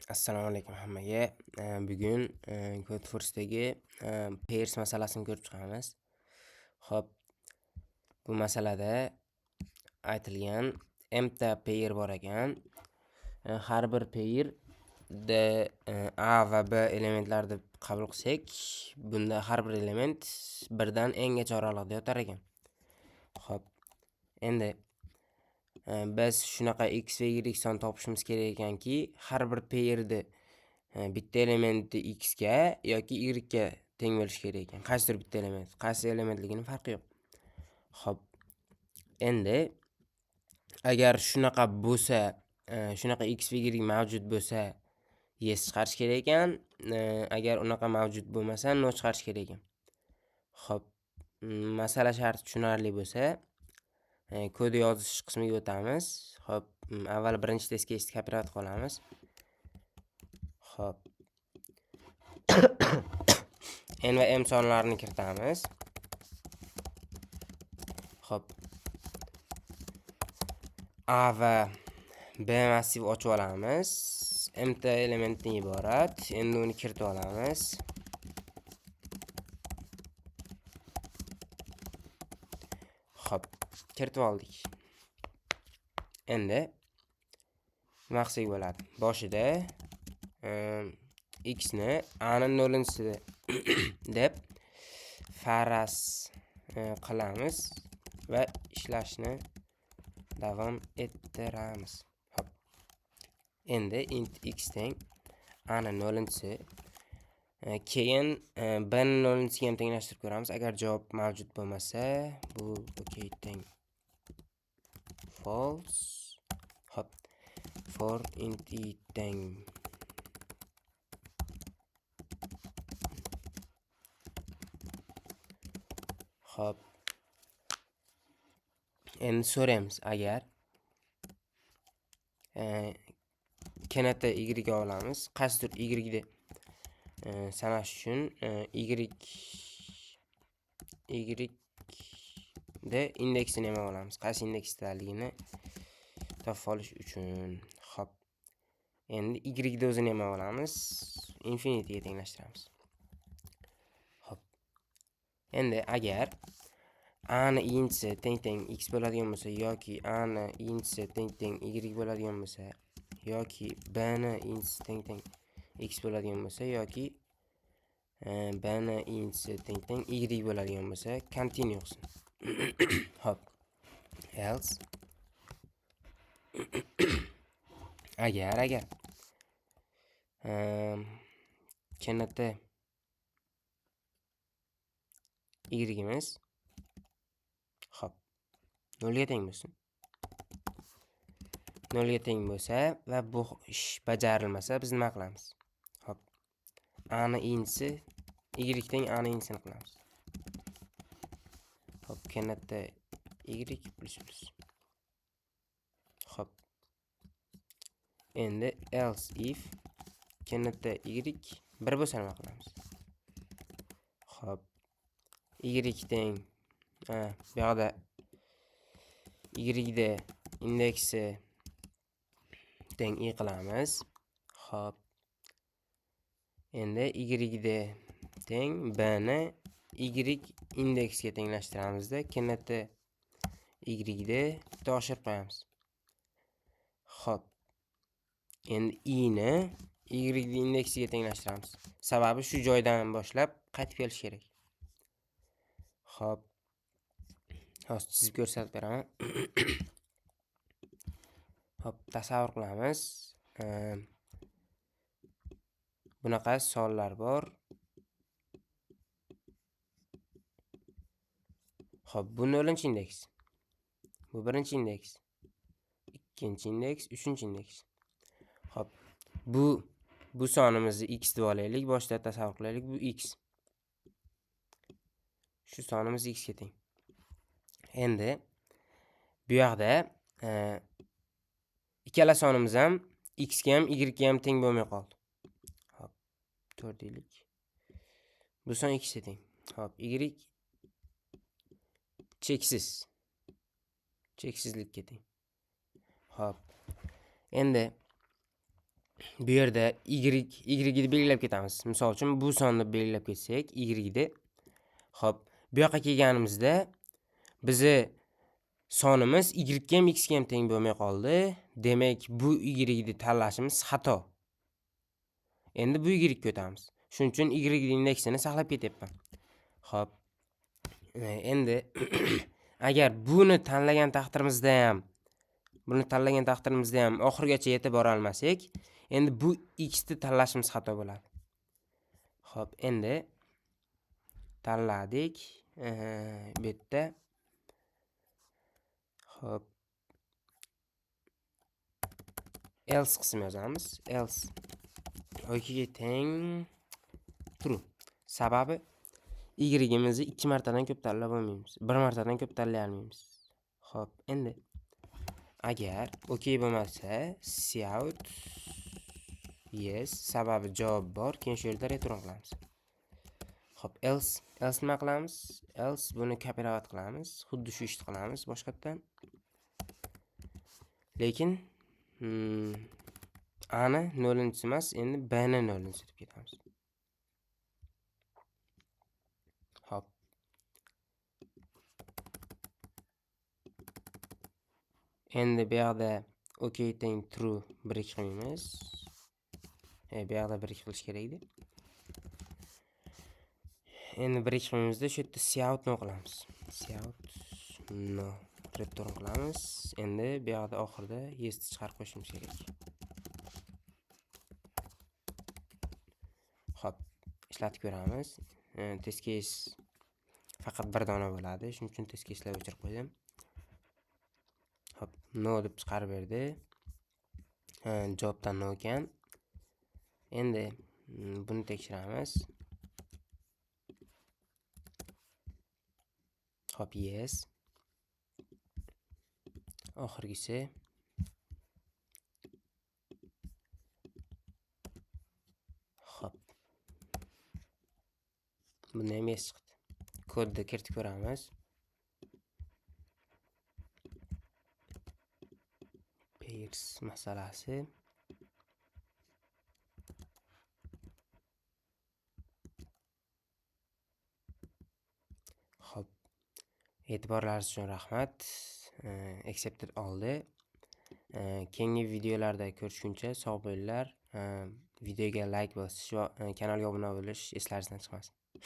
Assalomu alaykum hammaga. Bugun Code Force'dagi pairs masalasini ko'rib chiqamiz. Xo'p, bu masalada aytilgan mta pair bor ekan. Har bir pairda a va b elementlar deb qabul qilsak, bunda har bir element birdan n-gacha oralig'ida yotar ekan. Xo'p, endi biz shunaqa x va y son topishimiz kerak ekanki, har bir pairni bitta elementi x ga yoki y ga teng bo'lishi kerak ekan. Qaysidir bitta element, qaysi elementligining farqi yo'q. Xo'p, endi agar shunaqa bo'lsa, shunaqa x va y mavjud bo'lsa, yes chiqarish kerak ekan. Agar unaqa mavjud bo'lmasa, no chiqarish kerak ekan. Xo'p, masala sharti tushunarli bo'lsa, kod yozish qismiga o'tamiz. Xo'p, avval birinchi test case'ni kopировать qilamiz. Xo'p. n va m sonlarini kiritamiz. Xo'p. A va B massiv ochib olamiz. mta elementdan iborat. Endi uni kiritib olamiz. Xo'p, kiritib oldik. Endi nima qilsak bo'ladi? Boshida x ni a ni 0-si deb faraz qilamiz va ishlashni davom ettiramiz. Hop. Endi int x teng a ni 0-si, keyin b ni 0-siga ham tenglashtirib ko'ramiz. Agar javob mavjud bo'lmasa, bu okay teng false. Hop. For int y teng Hop. Endi so'raymiz, agar kenata y ga olamiz. Qaysidir y ni sanash uchun y da indeksini ham olamiz. Qaysi indeksdaligini topib olish uchun. Hop. Endi y da o'zini ham olamiz. Infinity ga tenglashtiramiz. Hop. Endi agar a ni inchisi teng x bo'ladigan bo'lsa yoki a ni inchisi teng y bo'ladigan bo'lsa yoki b ni inchisi teng x bo'ladigan bo'lsa yoki b ni inchisi teng y bo'ladigan bo'lsa, continue qilsin. Hop. Else agar kenata y imiz hop 0 ga teng bo'lsin. 0 ga teng bo'lsa va bu ish bajarilmasa, biz nima qilamiz? Hop. A ni inchisi y teng a ni inchisini qilamiz. Hop, kenata y plus. Hop. Endi else if kenata y 1 bo'lsa nima qilamiz? Hop. Y teng bu yoqda y da indeksi teng i qilamiz. Hop. Endi y da teng b ni y indeksiga tenglashtiramizda, kenata y da bitta oshirib qo'yamiz. Hop. Endi i ni y indeksiga tenglashtiramiz. Sababi shu joydan boshlab qaytib kelish kerak. Hop. Hozir chizib ko'rsatib beraman. Hop, tasavvur qilamiz. Bunaqa sonlar bor. Hop, bu 0-indeks. Bu 1-indeks. 2-indeks, 3-indeks. Hop. Bu sonimizni x deb olaylik. Boshida tasavvur qilaylik, bu x. Shu sonimiz x ga teng. Endi bu yoqda ikkala sonimiz ham x ga ham y ga ham teng bo'lmay qoldi. Hop, 4 deylik. Bu son x ga teng. Hop, y cheksizlikka teng. Hop. Endi bu yerda y ni belgilab ketamiz. Misol uchun bu sonni belgilab ketsak, y ni. Xo'p, bu yoqqa kelganimizda bizi sonimiz y ga ham x ga ham teng bo'lmay qoldi. Demak, bu y ni tanlashimiz xato. Endi bu y ga o'tamiz. Shuning uchun y indeksini saqlab ketyapman. Xo'p. Endi agar buni tanlagan taqdirimizda ham oxirigacha yetib bora olmasak, endi bu x ni tanlashimiz xato bo'ladi. Xo'p, endi tanladik. Bu yerda xo'p, else qismi yozamiz. Else yokiga teng true. Sababi y imizni 2 martadan ko'p tanlab olmaymiz. 1 martadan ko'p tanlay olmaymiz. Xo'p, endi agar OK bo'lmasa, cout yes, sababi javob bor. Keyin shu yerda return qilamiz. Xo'p, else nima qilamiz? Else buni kopirovat qilamiz. Xuddi shu ishni qilamiz boshqatdan. Lekin a ni 0-chi emas, endi b ni 0-chi deb ketamiz. Xo'p. Endi bu yerda OK teng true 1 qilamiz. Bu yerda 1 qilish kerak edi. Endi 1 qilmamizda shu yerda cout no qilamiz. Cout no return qilamiz. Endi bu yerda oxirida yes ni chiqarib qo'yishimiz kerak. Xo'p, ishlatib ko'ramiz. Test case faqat bir dona bo'ladi. Shuning uchun test case'lar o'chirib qo'ydim. Xo'p, no deb chiqarib berdi. Javobdan no ekan. Endi buni tekshiramiz. Xo'p, yes. Oxirgisi xo'p. Bunda ham yes chiqdi. Kodni kiritib ko'ramiz. Pairs masalasi. Xo'p. E'tiborlaringiz uchun rahmat. Accepted oldi. Keyingi videolarda ko'rishguncha sog' bo'linglar. Videoga like bosish va kanalga obuna bo'lish eslaringizdan chiqmasin.